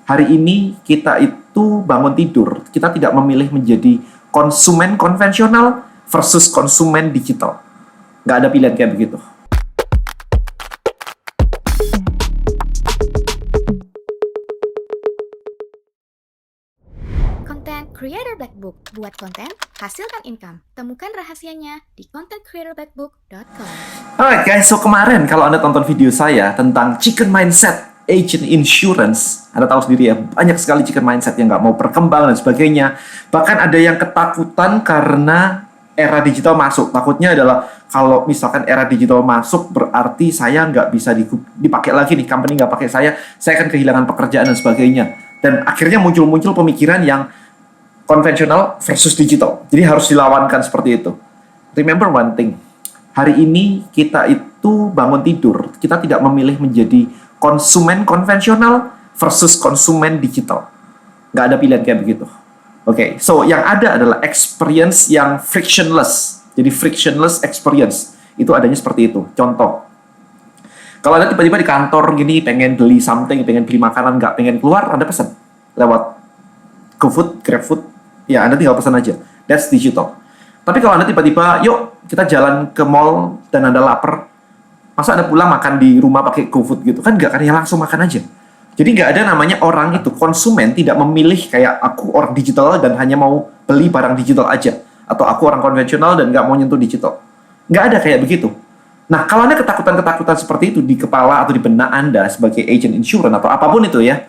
Hari ini kita itu bangun tidur, kita tidak memilih menjadi konsumen konvensional versus konsumen digital. Nggak ada pilihan kayak begitu. Content Creator Black Book. Buat konten, hasilkan income. Temukan rahasianya di contentcreatorblackbook.com. Alright guys, so kemarin kalau Anda tonton video saya tentang chicken mindset agent insurance, Anda tahu sendiri ya, banyak sekali chicken mindset yang nggak mau berkembang dan sebagainya. Bahkan ada yang ketakutan karena era digital masuk. Takutnya adalah kalau misalkan era digital masuk berarti saya nggak bisa dipakai lagi nih, company nggak pakai saya akan kehilangan pekerjaan dan sebagainya. Dan akhirnya muncul pemikiran yang konvensional versus digital. Jadi harus dilawankan seperti itu. Remember one thing, hari ini kita itu bangun tidur, kita tidak memilih menjadi konsumen konvensional versus konsumen digital. Nggak ada pilihan kayak begitu. Oke, so yang ada adalah experience yang frictionless. Jadi frictionless experience, itu adanya seperti itu. Contoh, kalau Anda tiba-tiba di kantor gini, pengen beli something, pengen beli makanan, nggak pengen keluar, Anda pesan lewat GoFood, GrabFood, ya Anda tinggal pesan aja. That's digital. Tapi kalau Anda tiba-tiba, yuk kita jalan ke mall dan Anda lapar, masa Anda pulang makan di rumah pakai GoFood gitu? Kan nggak, kan ya langsung makan aja. Jadi nggak ada namanya orang itu, konsumen tidak memilih kayak aku orang digital dan hanya mau beli barang digital aja. Atau aku orang konvensional dan nggak mau nyentuh digital. Nggak ada kayak begitu. Nah, kalau Anda ketakutan-ketakutan seperti itu di kepala atau di benak Anda sebagai agent insurance atau apapun itu ya,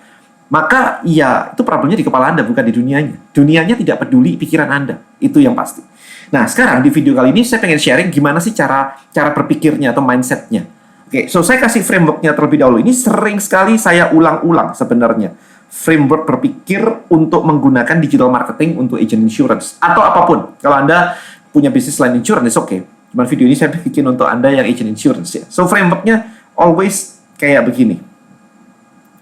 maka ya itu problemnya di kepala Anda, bukan di dunianya. Dunianya tidak peduli pikiran Anda. Itu yang pasti. Nah, sekarang di video kali ini saya pengen sharing gimana sih cara berpikirnya atau mindsetnya. Oke, so saya kasih frameworknya terlebih dahulu. Ini sering sekali saya ulang-ulang sebenarnya. Framework berpikir untuk menggunakan digital marketing untuk agent insurance. Atau apapun. Kalau Anda punya bisnis selain insurance, oke. Cuman video ini saya bikin untuk Anda yang agent insurance ya. So frameworknya always kayak begini.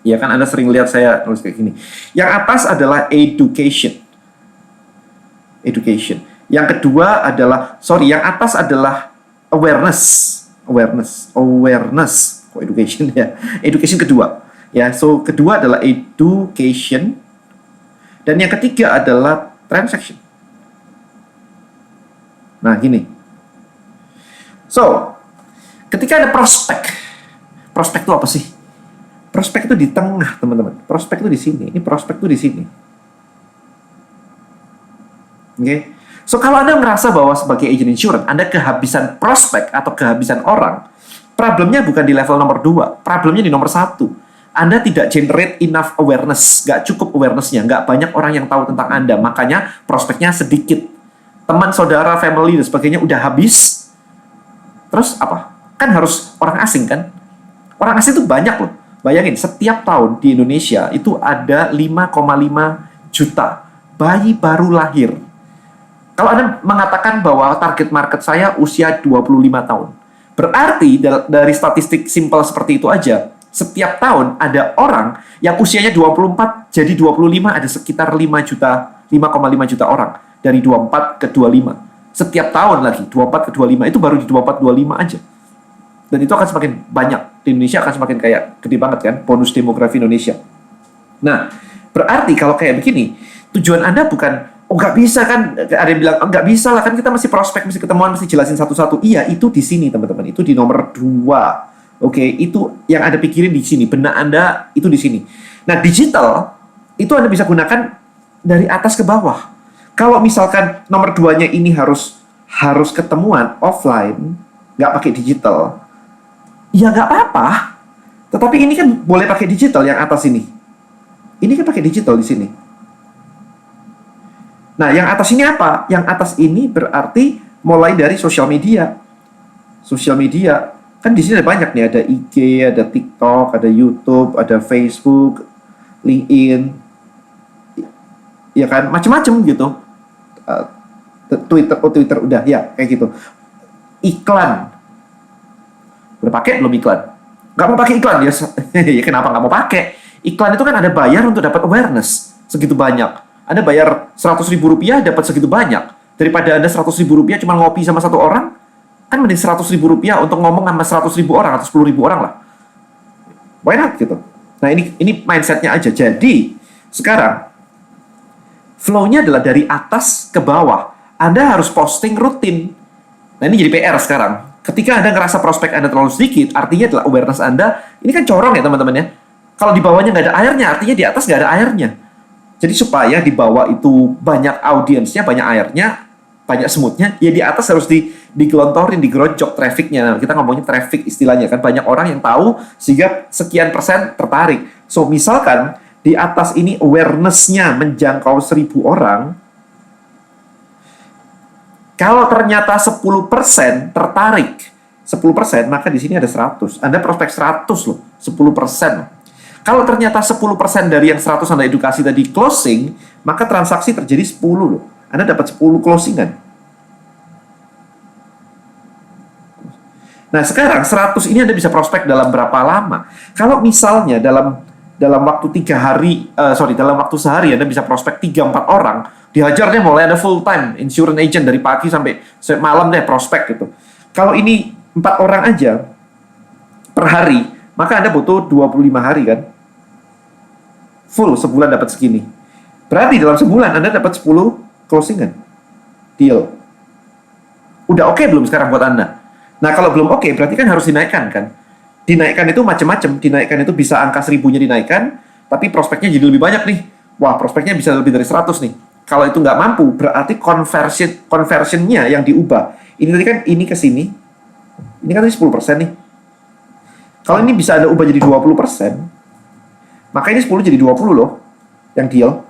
Ya kan Anda sering lihat saya nulis kayak gini. Yang atas adalah education. Education. Yang kedua adalah, yang atas adalah awareness. Kok education ya? Education kedua. Ya, so kedua adalah education. Dan yang ketiga adalah transaction. Nah, gini. So, ketika ada prospek itu apa sih? Prospek itu di tengah, teman-teman. Prospek itu di sini. Ini prospek itu di sini. Oke. So, kalau Anda merasa bahwa sebagai agent insurance, Anda kehabisan prospek atau kehabisan orang, problemnya bukan di level nomor 2, problemnya di nomor 1. Anda tidak generate enough awareness, nggak cukup awareness-nya, nggak banyak orang yang tahu tentang Anda, makanya prospeknya sedikit. Teman, saudara, family, dan sebagainya udah habis, terus apa? Kan harus orang asing kan? Orang asing itu banyak loh. Bayangin, setiap tahun di Indonesia itu ada 5,5 juta bayi baru lahir. Kalau Anda mengatakan bahwa target market saya usia 25 tahun, berarti dari statistik simpel seperti itu aja, setiap tahun ada orang yang usianya 24 jadi 25, ada sekitar 5,5 juta orang dari 24 ke 25. Setiap tahun lagi 24 ke 25, itu baru di 24 25 aja. Dan itu akan semakin banyak. Di Indonesia akan semakin kayak gede banget kan bonus demografi Indonesia. Nah, berarti kalau kayak begini, tujuan Anda bukan nggak bisa kan, ada yang bilang nggak bisa lah kan, kita masih prospek, masih ketemuan, masih jelasin satu-satu. Iya, itu di sini teman-teman, itu di nomor 2. Oke, itu yang Anda pikirin di sini, benak Anda itu di sini. Nah, digital itu Anda bisa gunakan dari atas ke bawah. Kalau misalkan nomor 2-nya ini harus ketemuan offline, nggak pakai digital, ya nggak apa-apa. Tetapi ini kan boleh pakai digital yang atas ini. Ini kan pakai digital di sini. Nah, yang atas ini apa? Yang atas ini berarti mulai dari sosial media. Sosial media, kan di sini ada banyak nih, ada IG, ada TikTok, ada YouTube, ada Facebook, LinkedIn, ya kan, macam-macam gitu. Twitter udah, ya kayak gitu. Iklan, udah pakai belum iklan? Nggak mau pakai iklan ya? Ya kenapa nggak mau pakai? Iklan itu kan ada bayar untuk dapat awareness segitu banyak. Anda bayar Rp100.000 dapat segitu banyak. Daripada Anda Rp100.000 cuma ngopi sama satu orang, kan mending Rp100.000 untuk ngomong sama 100.000 orang atau 10.000 orang lah. Why not gitu? Nah, ini mindsetnya aja. Jadi, sekarang flow-nya adalah dari atas ke bawah. Anda harus posting rutin. Nah, ini jadi PR sekarang. Ketika Anda ngerasa prospek Anda terlalu sedikit, artinya adalah awareness Anda, ini kan corong ya teman-teman ya. Kalau di bawahnya nggak ada airnya, artinya di atas nggak ada airnya. Jadi supaya di bawah itu banyak audiensnya, banyak airnya, banyak semutnya, ya di atas harus digelontorin, digerojok trafficnya. Nah, kita ngomongnya traffic istilahnya kan. Banyak orang yang tahu sehingga sekian persen tertarik. So, misalkan di atas ini awareness-nya menjangkau 1.000 orang, kalau ternyata 10% tertarik, 10%, maka di sini ada 100. Anda prospek 100 loh, 10%. Kalau ternyata 10% dari yang 100 Anda edukasi tadi closing, maka transaksi terjadi 10 loh. Anda dapat 10 closingan. Nah, sekarang 100 ini Anda bisa prospek dalam berapa lama? Kalau misalnya dalam waktu 3 hari, dalam waktu sehari Anda bisa prospek 3-4 orang, dihajar deh mulai ada full time insurance agent dari pagi sampai malam deh prospek gitu. Kalau ini 4 orang aja per hari, maka Anda butuh 25 hari kan? Full sebulan dapat segini. Berarti dalam sebulan Anda dapat 10 closingan. Deal. Udah oke belum sekarang buat Anda? Nah, kalau belum oke, berarti kan harus dinaikkan kan? Dinaikkan itu macam-macam. Dinaikkan itu bisa angka 1.000-nya dinaikkan, tapi prospeknya jadi lebih banyak nih. Wah, prospeknya bisa lebih dari 100 nih. Kalau itu nggak mampu, berarti conversion-nya yang diubah. Ini tadi kan ini ke sini. Ini kan tadi 10% nih. Kalau ini bisa Anda ubah jadi 20%, maka ini 10 jadi 20 loh yang deal.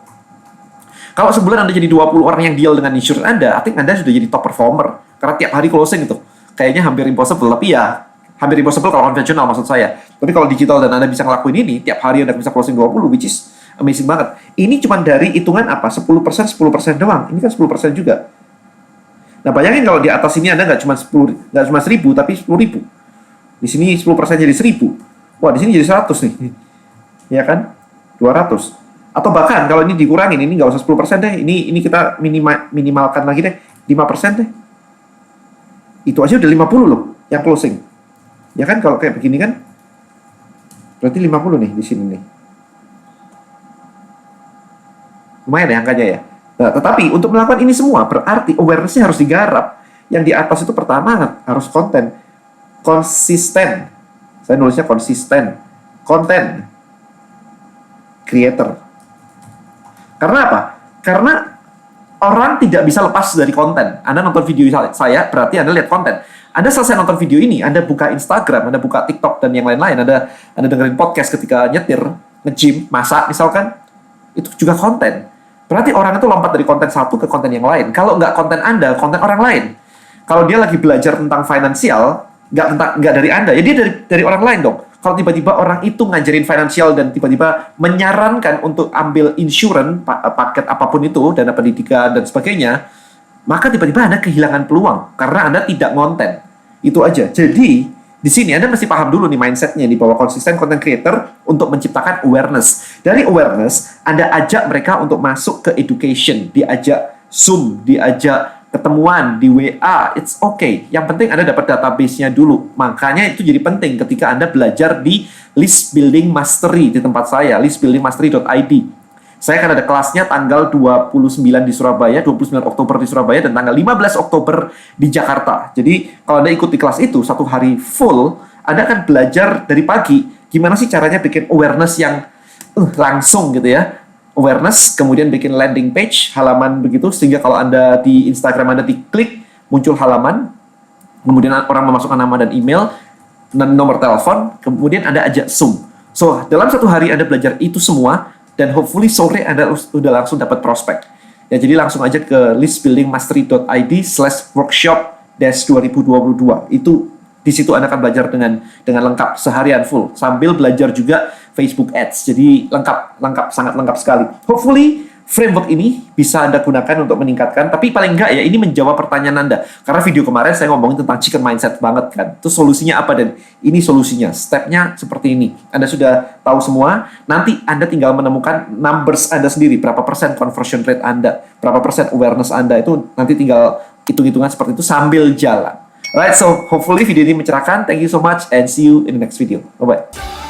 Kalau sebulan Anda jadi 20 orang yang deal dengan insurance Anda, artinya Anda sudah jadi top performer. Karena tiap hari closing itu. Kayaknya hampir impossible, tapi ya hampir impossible kalau konvensional maksud saya. Tapi kalau digital dan Anda bisa ngelakuin ini, tiap hari Anda bisa closing 20, which is amazing banget. Ini cuma dari hitungan apa? 10% doang. Ini kan 10% juga. Nah, bayangin kalau di atas ini Anda nggak cuma 1.000, tapi 10.000. Di sini 10% jadi 1.000. Wah, di sini jadi 100 nih. Ya kan? 200. Atau bahkan kalau ini dikurangin, ini nggak usah 10% deh. Ini kita minimalkan lagi deh. 5% deh. Itu aja udah 50 loh yang closing. Ya kan kalau kayak begini kan? Berarti 50 nih di sini nih. Lumayan ya angkanya ya. Nah, tetapi untuk melakukan ini semua berarti awareness-nya harus digarap. Yang di atas itu pertama harus konten. Konsisten. Saya nulisnya konsisten. Konten. Creator. Karena apa? Karena orang tidak bisa lepas dari konten. Anda nonton video saya, berarti Anda lihat konten. Anda selesai nonton video ini, Anda buka Instagram, Anda buka TikTok, dan yang lain-lain. Anda dengerin podcast ketika nyetir, nge-gym, masak misalkan. Itu juga konten. Berarti orang itu lompat dari konten satu ke konten yang lain. Kalau nggak konten Anda, konten orang lain. Kalau dia lagi belajar tentang finansial, nggak dari Anda, ya dia dari orang lain dong. Kalau tiba-tiba orang itu ngajarin finansial dan tiba-tiba menyarankan untuk ambil insurance, paket apapun itu, dana pendidikan dan sebagainya, maka tiba-tiba Anda kehilangan peluang karena Anda tidak ngonten. Itu aja. Jadi, di sini Anda mesti paham dulu nih mindset-nya di bawah konsisten content creator untuk menciptakan awareness. Dari awareness, Anda ajak mereka untuk masuk ke education, diajak Zoom, diajak ketemuan di WA, it's okay. Yang penting Anda dapat database-nya dulu. Makanya itu jadi penting ketika Anda belajar di List Building Mastery di tempat saya, listbuildingmastery.id. Saya akan ada kelasnya tanggal 29 di Surabaya, 29 Oktober di Surabaya, dan tanggal 15 Oktober di Jakarta. Jadi, kalau Anda ikut di kelas itu, 1 hari full, Anda akan belajar dari pagi, gimana sih caranya bikin awareness yang langsung gitu ya. Awareness, kemudian bikin landing page, halaman begitu, sehingga kalau Anda di Instagram Anda diklik, muncul halaman, kemudian orang memasukkan nama dan email, dan nomor telepon, kemudian Anda ajak Zoom. So, dalam 1 hari Anda belajar itu semua, dan hopefully sore Anda udah langsung dapat prospek. Ya, jadi langsung aja ke listbuildingmastery.id/workshop-2022. Itu di situ Anda akan belajar dengan lengkap seharian full, sambil belajar juga Facebook Ads. Jadi sangat lengkap sekali. Hopefully framework ini bisa Anda gunakan untuk meningkatkan, tapi paling enggak ya ini menjawab pertanyaan Anda. Karena video kemarin saya ngomongin tentang chicken mindset banget kan. Itu solusinya apa, dan ini solusinya. Stepnya seperti ini. Anda sudah tahu semua, nanti Anda tinggal menemukan numbers Anda sendiri, berapa persen conversion rate Anda, berapa persen awareness Anda, itu nanti tinggal hitung-hitungan seperti itu sambil jalan. Alright, so hopefully video ini mencerahkan. Thank you so much and see you in the next video. Bye-bye.